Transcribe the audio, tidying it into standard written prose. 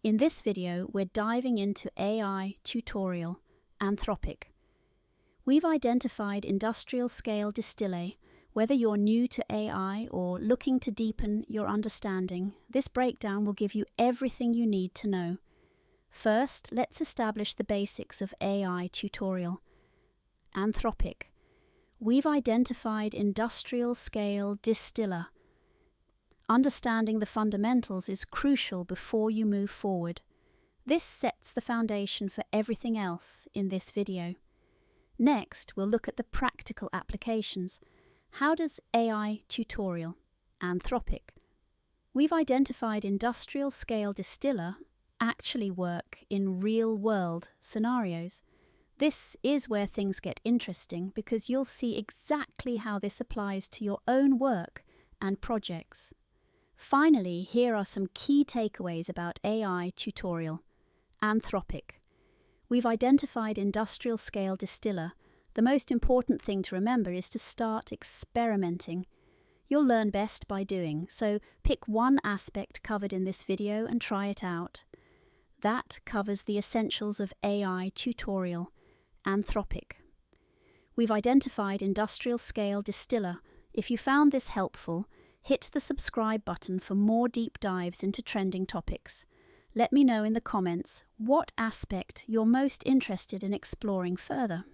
In this video, we're diving into AI tutorial, Anthropic. We've identified industrial-scale distilla. Whether you're new to AI or looking to deepen your understanding, this breakdown will give you everything you need to know. First, let's establish the basics of AI tutorial, Anthropic. We've identified industrial-scale distilla. Understanding the fundamentals is crucial before you move forward. This sets the foundation for everything else in this video. Next, we'll look at the practical applications. How does AI tutorial, Anthropic? We've identified industrial-scale distiller actually work in real-world scenarios. This is where things get interesting because you'll see exactly how this applies to your own work and projects. Finally, here are some key takeaways about AI tutorial, Anthropic. We've identified industrial-scale distiller. The most important thing to remember is to start experimenting. You'll learn best by doing, so pick one aspect covered in this video and try it out. That covers the essentials of AI tutorial, Anthropic. We've identified industrial-scale distiller. If you found this helpful, hit the subscribe button for more deep dives into trending topics. Let me know in the comments what aspect you're most interested in exploring further.